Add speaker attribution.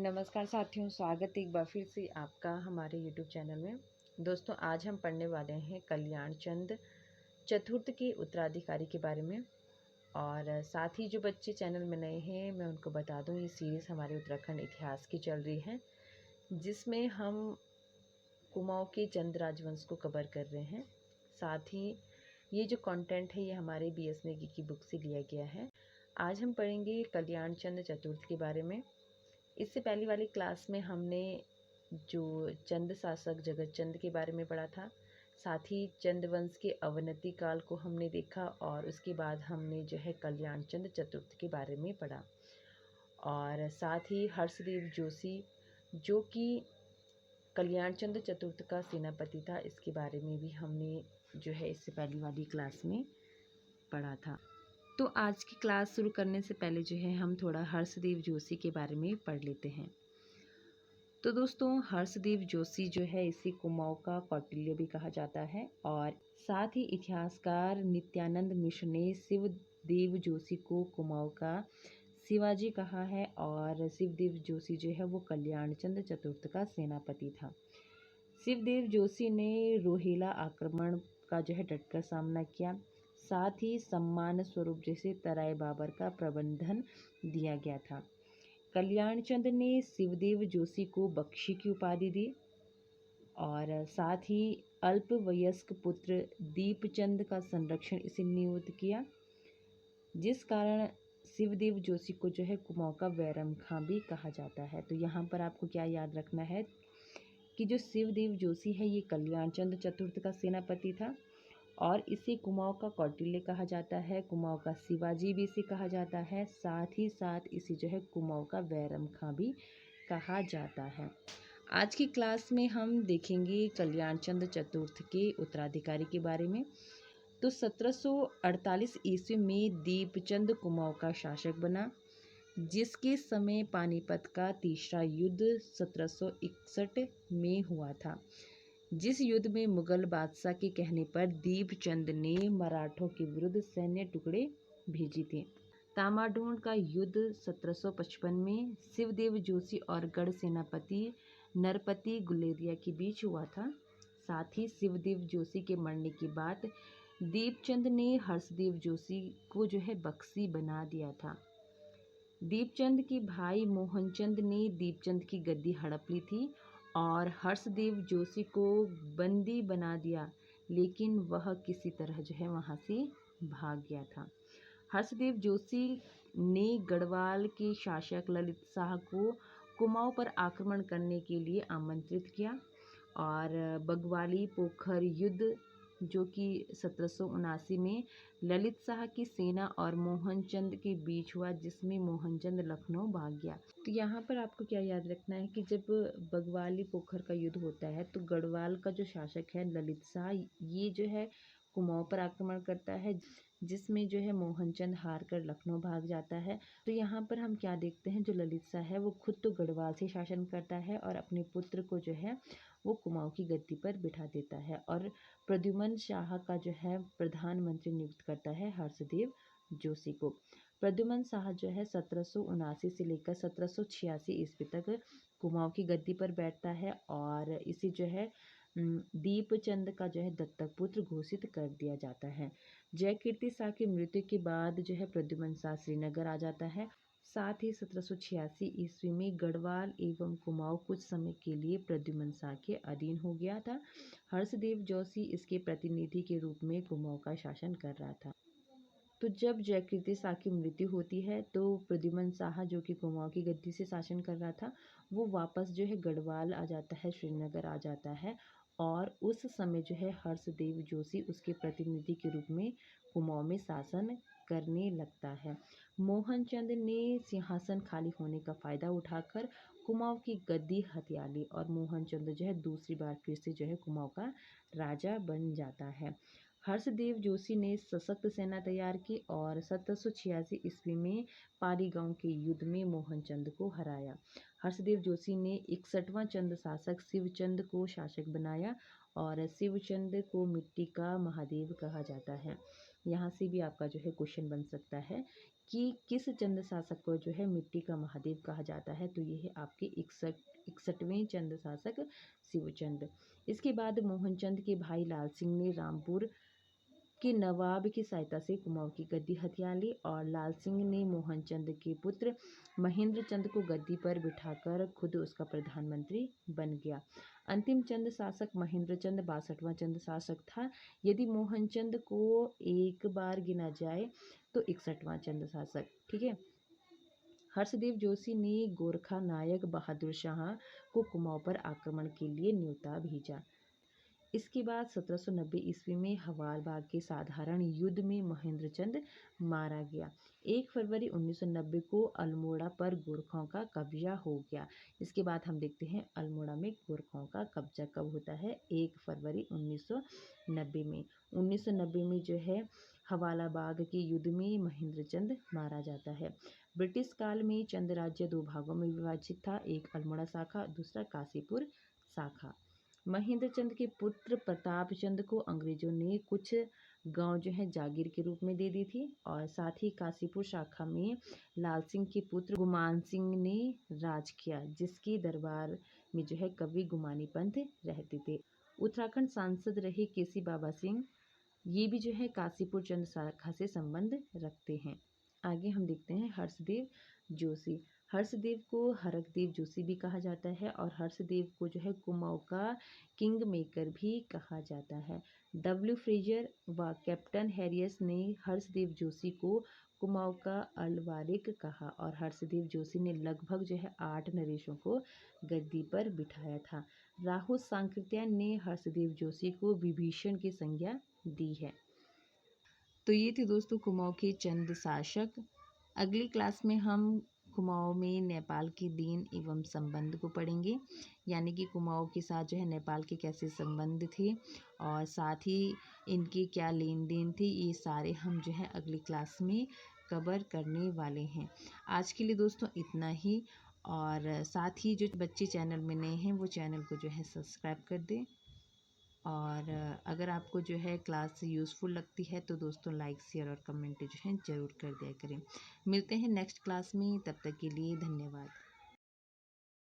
Speaker 1: नमस्कार साथियों, स्वागत एक बार फिर से आपका हमारे YouTube चैनल में। दोस्तों, आज हम पढ़ने वाले हैं कल्याण चंद चतुर्थ के उत्तराधिकारी के बारे में। और साथ ही जो बच्चे चैनल में नए हैं, मैं उनको बता दूं, ये सीरीज़ हमारे उत्तराखंड इतिहास की चल रही है, जिसमें हम कुमाऊँ के चंद राजवंश को कवर कर रहे हैं। साथ ही ये जो कंटेंट है, ये हमारे BS नेगी की बुक से लिया गया है। आज हम पढ़ेंगे कल्याण चंद चतुर्थ के बारे में। इससे पहले वाली क्लास में हमने जो चंद शासक जगत चंद के बारे में पढ़ा था, साथ ही चंद वंश के अवनति काल को हमने देखा, और उसके बाद हमने जो है कल्याण चंद चतुर्थ के बारे में पढ़ा। और साथ ही हर्षदेव जोशी, जो कि कल्याण चंद चतुर्थ का सेनापति था, इसके बारे में भी हमने जो है इससे पहली वाली क्लास में पढ़ा था। तो आज की क्लास शुरू करने से पहले जो है हम थोड़ा हर्षदेव जोशी के बारे में पढ़ लेते हैं। तो दोस्तों, हर्षदेव जोशी जो है, इसे कुमाऊँ का कौटिल्य भी कहा जाता है। और साथ ही इतिहासकार नित्यानंद मिश्र ने शिवदेव जोशी को कुमाऊँ का शिवाजी कहा है। और शिवदेव जोशी जो है वो कल्याण चंद चतुर्थ का सेनापति था। शिवदेव जोशी ने रोहिला आक्रमण का जो है डटकर सामना किया। साथ ही सम्मान स्वरूप जैसे तराई बाबर का प्रबंधन दिया गया था। कल्याण चंद ने शिवदेव जोशी को बख्शी की उपाधि दी, और साथ ही अल्पवयस्क पुत्र दीपचंद का संरक्षण इसे नियुक्त किया, जिस कारण शिवदेव जोशी को जो है कुमाऊँ का बैरम खां भी कहा जाता है। तो यहाँ पर आपको क्या याद रखना है कि जो शिवदेव जोशी है, ये कल्याण चंद चतुर्थ का सेनापति था, और इसे कुमाऊँ का कौटिल्य कहा जाता है, कुमाऊँ का शिवाजी भी इसे कहा जाता है। साथ ही साथ इसे जो है कुमाऊँ का बैरम खां भी कहा जाता है। आज की क्लास में हम देखेंगे कल्याण चंद चतुर्थ के उत्तराधिकारी के बारे में। तो 1748 ईस्वी में दीपचंद कुमाऊँ का शासक बना, जिसके समय पानीपत का तीसरा युद्ध 1761 में हुआ था, जिस युद्ध में मुगल बादशाह के कहने पर दीपचंद ने मराठों के विरुद्ध सैन्य टुकड़े भेजी थी। तामाढोण का युद्ध 1755 में शिवदेव जोशी और गढ़ सेनापति नरपति गुलेरिया के बीच हुआ था। साथ ही शिवदेव जोशी के मरने के बाद दीपचंद ने हर्षदेव जोशी को जो है बख्शी बना दिया था। दीपचंद के भाई मोहनचंद ने दीपचंद की गद्दी हड़प ली थी और हर्षदेव जोशी को बंदी बना दिया, लेकिन वह किसी तरह जो है वहाँ से भाग गया था। हर्षदेव जोशी ने गढ़वाल के शासक ललित शाह को कुमाऊँ पर आक्रमण करने के लिए आमंत्रित किया, और बगवाली पोखर युद्ध जो कि 1779 में ललित शाह की सेना और मोहनचंद के बीच हुआ, जिसमें मोहनचंद लखनऊ भाग गया। तो यहाँ पर आपको क्या याद रखना है कि जब बगवाली पोखर का युद्ध होता है, तो गढ़वाल का जो शासक है ललित शाह, ये जो है कुमाऊँ पर आक्रमण करता है, जिसमें जो है मोहनचंद हार कर लखनऊ भाग जाता है। तो यहाँ पर हम क्या देखते हैं, जो ललित शाह है वो खुद तो गढ़वाल से शासन करता है, और अपने पुत्र को जो है वो कुमाऊँ की गद्दी पर बिठा देता है, और प्रद्युमन शाह का जो है प्रधानमंत्री नियुक्त करता है हर्षदेव जोशी को। प्रद्युमन शाह जो है 1779 से लेकर 1786 ईस्वी तक कुमाऊँ की गद्दी पर बैठता है, और इसे जो है दीपचंद का जो है दत्तक पुत्र घोषित कर दिया जाता है। जयकीर्ति शाह की मृत्यु के बाद जो है प्रद्युमन शाह श्रीनगर आ जाता है। साथ ही 1786 ईस्वी में गढ़वाल एवं कुमाऊँ कुछ समय के लिए प्रद्युमन शाह के अधीन हो गया था। हर्षदेव जोशी इसके प्रतिनिधि के रूप में कुमाऊँ का शासन कर रहा था। तो जब जयकीर्ति शाह की मृत्यु होती है, तो प्रद्युमन शाह जो कि कुमाऊँ की गद्दी से शासन कर रहा था, वो वापस जो है गढ़वाल आ जाता है, श्रीनगर आ जाता है, और उस समय जो है हर्षदेव जोशी उसके प्रतिनिधि के रूप में कुमाऊँ में शासन करने लगता है। मोहनचंद ने सिंहासन खाली होने का फायदा उठाकर कुमाऊँ की गद्दी हथिया ली, और मोहनचंद जो है दूसरी बार फिर से जो है कुमाऊँ का राजा बन जाता है। हर्षदेव जोशी ने सशक्त सेना तैयार की, और 1786 ईस्वी में पाली गांव के युद्ध में मोहनचंद को हराया। हर्षदेव जोशी ने 61वां चंद शासक शिवचंद को शासक बनाया, और शिवचंद को मिट्टी का महादेव कहा जाता है। यहाँ से भी आपका जो है क्वेश्चन बन सकता है कि किस चंद शासक को जो है मिट्टी का महादेव कहा जाता है, तो ये है आपके 61वें चंद शासक शिवचंद। इसके बाद मोहनचंद के भाई लाल सिंह ने रामपुर के नवाब की सहायता से कुमाऊं की गद्दी हथिया ली और लाल सिंह ने मोहनचंद के पुत्र महेंद्र चंद को गद्दी पर बिठाकर खुद उसका प्रधानमंत्री बन गया। अंतिम चंद शासक महेंद्र चंद 62वां चंद शासक था। यदि मोहनचंद को एक बार गिना जाए तो 61वां चंद शासक। ठीक है। हर्षदेव जोशी ने गोरखा नायक बहादुर शाह को कुमाऊं पर आक्रमण के लिए न्योता भेजा। इसके बाद 1790 ईस्वी में हवालबाग के साधारण युद्ध में महेंद्र चंद मारा गया। 1 फरवरी 1990 को अल्मोड़ा पर गोरखाओं का कब्जा हो गया। इसके बाद हम देखते हैं अल्मोड़ा में गोरखाओं का कब्जा कब होता है, 1 फरवरी 1990 में। 1990 में जो है हवालाबाग के युद्ध में महेंद्र चंद मारा जाता है। ब्रिटिश काल में चंद राज्य 2 भागों में विभाजित था, एक अल्मोड़ा शाखा, दूसरा काशीपुर शाखा। महेंद्र चंद के पुत्र प्रताप चंद को अंग्रेजों ने कुछ गांव जो है जागीर के रूप में दे दी थी और साथ ही काशीपुर शाखा में लाल सिंह के पुत्र गुमान सिंह ने राज किया, जिसके दरबार में जो है कवि गुमानी पंथ रहते थे। उत्तराखंड सांसद रहे केसी बाबा सिंह, ये भी जो है काशीपुर चंद शाखा से संबंध रखते हैं। आगे हम देखते हैं हर्षदेव जोशी। हर्षदेव को हरकदेव जोशी भी कहा जाता है और हर्षदेव को जो है कुमाऊं का किंग मेकर भी कहा जाता है। डब्ल्यू फ्रेजर व कैप्टन हैरियस ने हर्षदेव जोशी को कुमाऊं का अलवारिक कहा और हर्षदेव जोशी ने लगभग जो है 8 नरेशों को गद्दी पर बिठाया था। राहुल सांकृत्यायन ने हर्षदेव जोशी को विभीषण की संज्ञा दी है। तो ये थे दोस्तों कुमाऊं के चंद शासक। अगली क्लास में हम कुमाऊं में नेपाल के देन एवं संबंध को पढ़ेंगे, यानी कि कुमाऊं के साथ जो है नेपाल के कैसे संबंध थे और साथ ही इनके क्या लेन देन थे, ये सारे हम जो है अगली क्लास में कवर करने वाले हैं। आज के लिए दोस्तों इतना ही, और साथ ही जो बच्चे चैनल में नए हैं वो चैनल को जो है सब्सक्राइब कर दें, और अगर आपको जो है क्लास यूज़फुल लगती है तो दोस्तों लाइक शेयर और कमेंट जो है ज़रूर कर दिया करें। मिलते हैं नेक्स्ट क्लास में, तब तक के लिए धन्यवाद।